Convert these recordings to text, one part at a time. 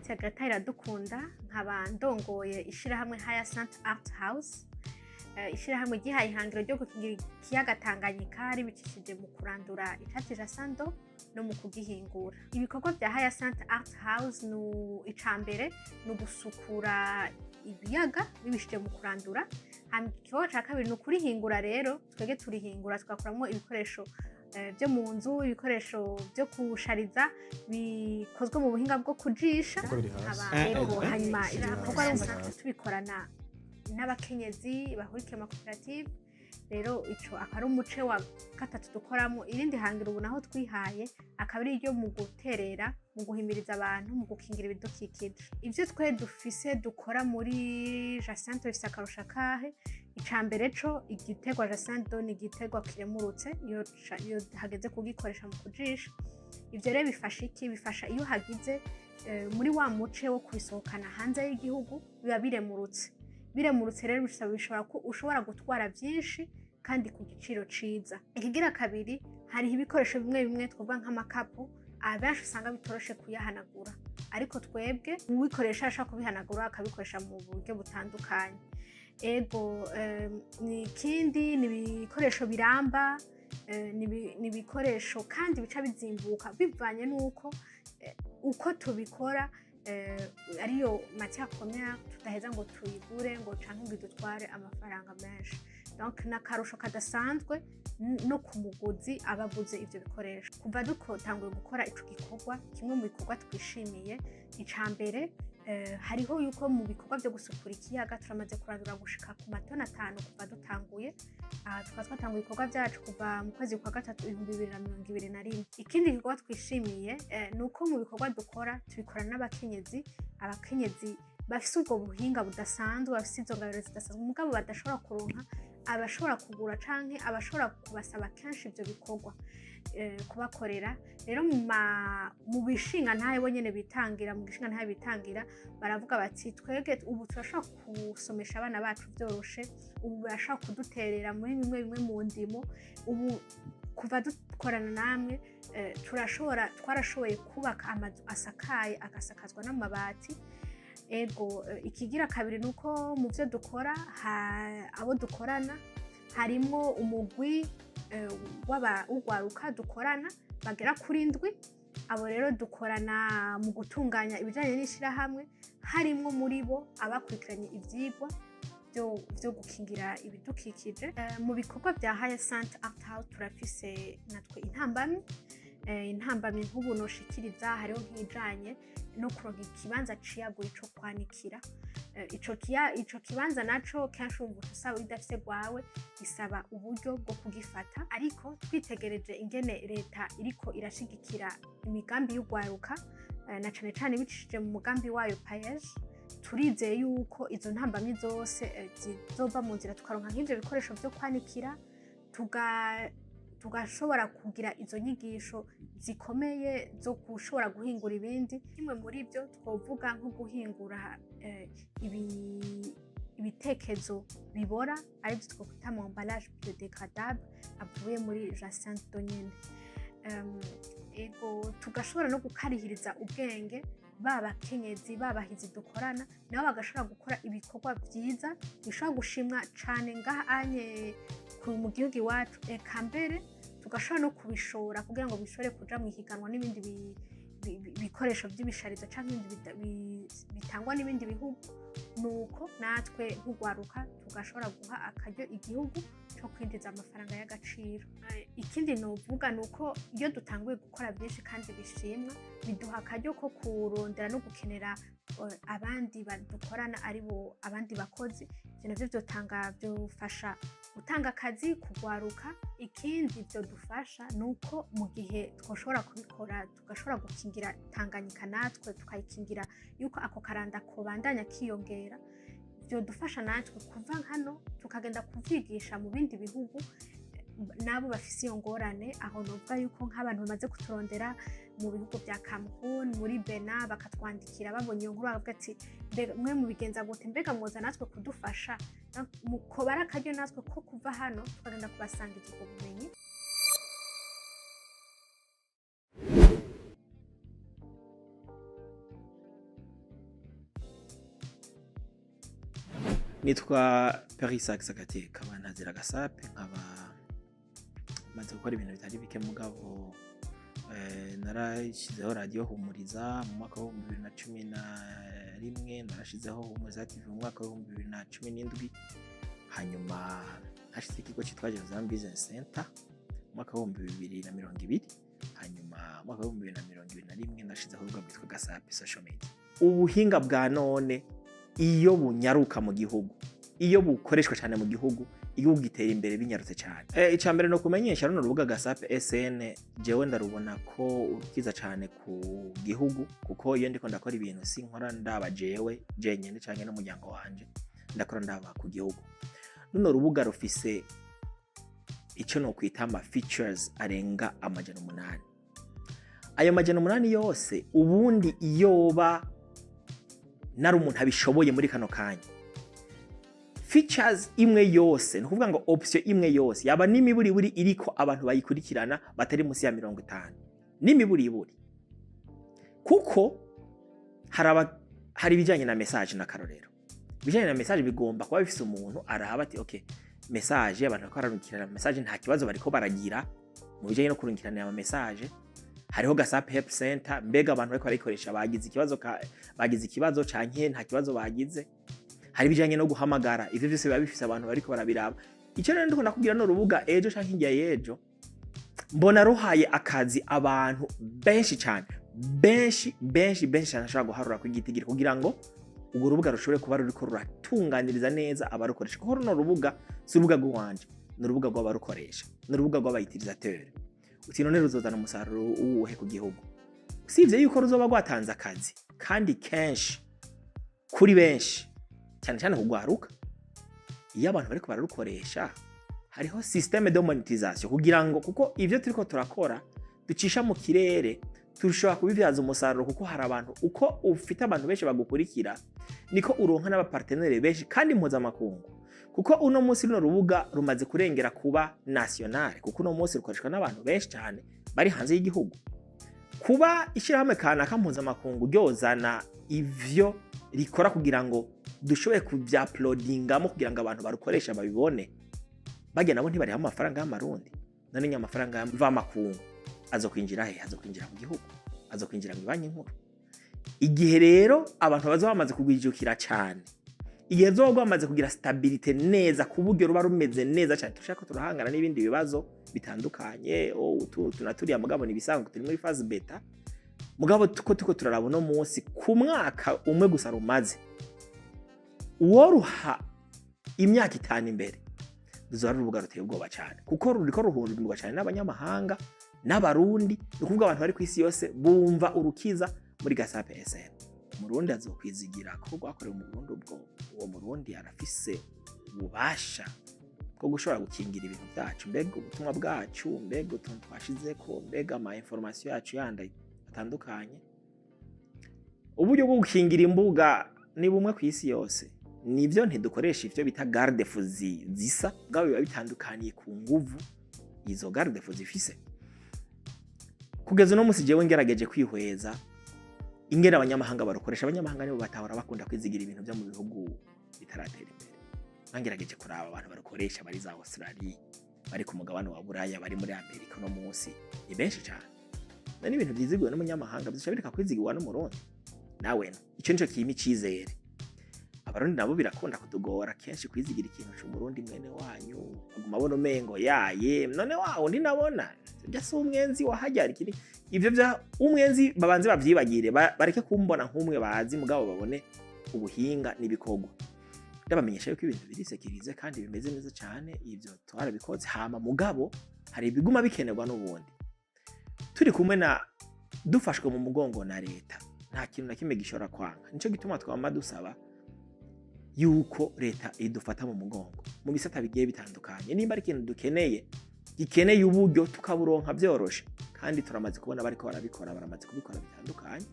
Khatia Gretta IRADUKUNDA nkaba ndongoye Ishirahamwe Hycinth Art House. Ishirahamwe gihaye ihangiro ryo gukingira ikiyaga Tanganyika ribicishije mu kurandura icatsi Jacinthe no mu kugihingura. Ibikorwa bya Hycinth Art House icambere no gusukura ibiyaga bibishije mu kurandura. Ikibazo ca kabiri no kurihingura, rero twege turihingura tugakuramwo ibikoresho byo mu nzu, ibikoresho byo gushariza bikozwe mu buhinga bwo kujisha. Hanyuma ibikorwa rusanzwe tubikorana n'abakenyezi bahurikiye amakoperative. Rero ico akari umuce wa gatatu dukoramo. Irindi hangiro ubu naho twihaye akaba ari ryo mu guterera, mu guhimiriza abantu mu gukingira ibidukikije. Ivyo twe dufise dukora muri Jacinthe bifise akarusho kahe. Icambere co igiterwa Jacinthe ni igiterwa kiremurutse iyo hageze kugikoresha mu kujisha. Ivyo rero bifasha iki? Bifasha iyo hagize muri wa muce wo kubisohokana hanze y'igihugu biba biremurutse. Biremurutse rero bishobora ko ushobora gutwara byinshi kandi ku giciro ciza. Ikigira kabiri, hari ibikoresho bimwe bimwe twovuga nk'amakapu abenshi usanga bitoroshe kuyahanagura, ariko twebwe ubikoresha ashaka kubihanagura akabikoresha mu buryo butandukanye. Ego nikindi ni ibikoresho biramba, ni ibikoresho kandi bica bizimbuka bivanye nuko uko tubikora ariyo matière première tudaheza ngo tuyigure ngo canke ngo dutware amafaranga menshi. Donc nakarusho kadasanzwe no kumuguzi abaguze ivyo bikoresho. Kuva dutanguye gukora ico gikorwa, kimwe mu bikorwa twishimiye icambere, hariho yuko mu bikorwa byo gusukura ikiyaga turamaze kurandura gushika ku matona 5 kuva dutanguye. Twatanguye ibikorwa byacu kuva mu kwezi kwa gatatu 2021. Ikindi gikorwa twishimiye nuko mu bikorwa dukora tubikorana n'abakenyezi. Abakenyezi bafise ubwo buhinga budasanzwe, bafise izo ngabiro zidasanzwe mugabo badashobora kuronka abashobora kugura canke abashobora kubasaba kenshi ivyo bikorwa kubakorera. Rero mu bishinga ntaye bonyene bitangira, mu gishinga ntaye bitangira baravuga bati twege ubu turashobora kusomesha abana bacu vyoroshe, ubu barashobora kuduterera muri bimwe mu ndimo. Ubu kuva dukorana namwe twarashoboye kubaka amazu asakaye agasakazwa n'amabati. Ego ikigira kabiri nuko mu byo dukora abo dukorana harimo umugwi w'urwaruka dukorana bagera kuri 7. Abo rero dukorana mu gutunganya ibijanye n'ishirahamwe, harimo muri bo abakurikiranye ivyigwa byo gukingira ibidukikije. Mu bikorwa bya Hycinth Art House turafise natwe intambamyi nk'ubu noshikiriza, hariho nk'ijanye no kuronka ikibanza ciyaguye co kwanikira. Ico kibanza naco kenshi usaba udafise gwawe bisaba uburyo bwo kugifata, ariko twitegereje ingene leta iriko irashigikira imigambi y'urwaruka na cane cane bicishije mu mugambi wayo payeje, turizeye yuko izo ntambamyi zose zizova mu nzira tukaronka nk'ivyo bikoresho vyo kwanikira, tugashobora kugira izo nyigisho zikomeye zo gushobora guhingura ibindi. Kimwe muri byo twovuga nko guhingura ibitekezo bibora, aribyo twokwita mu emballage biodegradable avuye muri Jacinthe nyene. Ego tugashobora no gukarihiriza ubwenge babakenyezi babahizi dukorana nabo bagashobora gukora ibikorwa vyiza bishobora gushimwa cane ngahanye mu gihugu iwacu. Eka mbere tugashobora no kubishora kugira ngo bishobore kuja mu higanwa n'ibindi bikoresho by'ibishariza canke bitangwa n'ibindi bihugu. Nuko natwe nk'urwaruka tugashobora guha akaryo igihugu cyo kwinjiza amafaranga y'agaciro. Ikindi novuga nuko iyo dutanguye gukora byinshi kandi bishimwa, biduha akaryo ko kurondera no gukenera abandi badukorana aribo abandi bakozi. Ivyo navyo byofasha gutanga akazi kugwaruka. Ikindi byo dufasha nuko mu gihe twoshobora kubikora tugashobora gukingira Tanganyika, natwe tukayikingira yuko ako karanda ko bandanya kiyongera. Byo dufasha natwe kuva hano tukagenda kuvyigisha mu bindi bihugu nabo bafise iyo ngorane. Aho novuga yuko nk'abantu bamaze kuturondera mu bihugu bya Cameroon, muri Benin, bakatwandikira babonye iyo nkuru bakavuga ati mwe mubigenza gute, mbega mwoza natwe kudufasha. Mukobara akaryo natwe ko kuva hano tukagenda kubasangiza ubwo bumenyi. Nitwa Perry Saxe GATEKA batazira gasape nkaba maze gukora ibintu bitari bike mugabo narashizeho radio humuriza mu mwaka wa 2011 narashizeho humuriza TV mu mwaka wa 2017 hanyuma nashize ikigo cyitwa Jacinthe Business Center mu mwaka wa 2020 hanyuma mu mwaka wa 2021 nashizeho urubuga rwitwa gasape social media. Ubuhinga bwa none iyo bunyaruka mu gihugu, iyo bukoreshwa cyane mu gihugu, igihugu gitera imbere binyarutse cyane. Icambere no kumenyesha runo rubuga gasape SN jewe ndarubona ko urukiza cyane ku gihugu kuko iyo ndiko ndakora ibintu sinkora ndaba jewe jenyene cyane n'umuryango wanje, ndakora ndaba ku gihugu. Runo rubuga rufise icyo no kwita ama features arenga amajana 8. Ayo majana 8 yose ubundi iyoba nari umuntu abishoboye muri kano kanya. Features imwe yose, no kuvuga ngo option imwe yose yaba n'imiburi iriko abantu bayikurikirana batari munsi ya 50. N'imiburi. Kuko hari bijanye na message na karorero. Bijanye na message bigomba kuba bifise umuntu arahaba ati okay, message abantu bakararukirana message nta kibazo bariko baragira mu bijanye no kurungikirana ama message. Hariho gasape help center mbega abantu bariko barikoresha bagize ikibazo canke nta kibazo bagize. Hari bijanye no guhamagara ivyo byose biba bifise abantu bariko barabiraba. Icyo rero ndiko nakubwira no rubuga ejo canke ingiya yejo mbona ruhaye akazi abantu benshi cyane cyane ashaka guharura ku gitigiri kugira ngo ubwo rubuga rushobore kuba ruriko ruratunganiriza neza abarukoresha. Kuko runo rubuga si urubuga rwanje, ni urubuga rw'abarukoresha, ni urubuga rw'abayitirizateur. Uti none ruzozana umusaruro uwuhe ku gihugu? Usibye yuko ruzoba rwatanze akazi kandi kenshi kuri benshi cyane kugwaruka. Iyo abantu bariko bararukoresha hariho systeme de monétisation kugira ngo kuko ivyo turiko turakora ducisha mu kirere turashobora kubivyaza umusaruro kuko hari abantu uko ufite abantu benshi bagukurikira niko uronka n'abapartenere benshi kandi mpuzamakungu. Kuko uno munsi runo rubuga rumaze kurengera kuba national kuko uno munsi rukoreshwa n'abantu benshi cyane bari hanze y'igihugu. Kuba ishirahamwe kanaka mpuzamakungu ryozana ivyo rikora kugira ngo dushoboye kuvyuploadingamo kugira ngo abantu barukoresha babibone, bagena nabo ntibari amafaranga y'amarundi. None nyamafaranga mva makungu azokwinjira he? Azokwinjira mu gihugu, azokwinjira mu banki nkuru. Igihe rero abantu bazo bamaze kugwijukira cyane, igihe zo bamaze kugira stability neza ku buryo ruba rumeze neza cyane, tushaka turahangana n'ibindi bibazo bitandukanye. Tunaturiya mugabo ni bisanzwe turi muri phase beta mugabo tuko turaraba no munsi ku mwaka umwe gusa rumaze uworuha imyaka 5 imbere ruzo rubuga ruteye ubwoba cyane kuko ruriko ruhurirwa cyane n'abanyamahanga n'abarundi. Ukuvuga abantu bari ku isi yose bumva urukiza muri gasape SN. Umurundi azokwizigira ko gwakorewe mu Burundi ubwo uwo Murundi arafise ububasha ko gushobora gukingira ibintu byacu, mbega ubutumwa bwacu, mbega utuntu twashizeko, mbega ama information yacu yandi atandukanye. Uburyo bwo gukingira imbuga ni bumwe ku isi yose. Nivyo ntidukoresha ivyo bita garde fou zisa gawe biba bitandukaniye ku nguvu izo garde fou zifise. Kugeza no musi jewe ngerageje kwihweza ingera abanyamahanga barukoresha. Abanyamahanga nibo batahora bakunda kwizigira ibintu byo mu bihugu bitaratera imbere. Ngerageje kuraba abantu barukoresha bari za Australia, bari ku mugabane wa Buraya, bari muri Amerika no munsi ni benshi cyane. Nani ibintu byizigwe n'umunyamahanga bizishabirika kwizigirwa no Murundi. Nawe icyo nico kimi cizere. Abarundi nabo birakunda kutugora kenshi kwizigira ikintu cy'umurundi mwene wanyu aguma abona umengo yaye none wawo ndi nabona byase umwenzi wahajyara ikiri ivyo bya umwenzi babanze bavyibagire bareke kumbona nk'umwe bazi mugabo babone ubuhinga n'ibikogwa. Ndabamenyesha yuko ibintu birisekirize kandi bimeze neza cyane. Ivyo twarabikoze hama mugabo hari ibiguma bikenerwa n'ubundi. Turi kumwe na dufashwe mu mugongo na leta nta kintu na kimwe gishora kwanga. Nico gituma twama dusaba yuko leta idufata mu mugongo mu bisata bigiye bitandukanye. Nimba ari ikintu gikeneye uburyo tukaburonka byoroshe kandi turamaze kubona bariko barabikora, baramaze kubikora bitandukanye.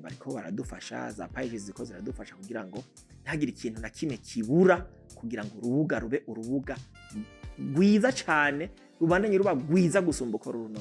Bariko baradufasha, za pages ziko ziradufasha kugira ngo ntagire ikintu na kimwe kibura kugira ngo urubuga rube urubuga rwiza cyane rubandanye ruba rwiza gusumba uko runo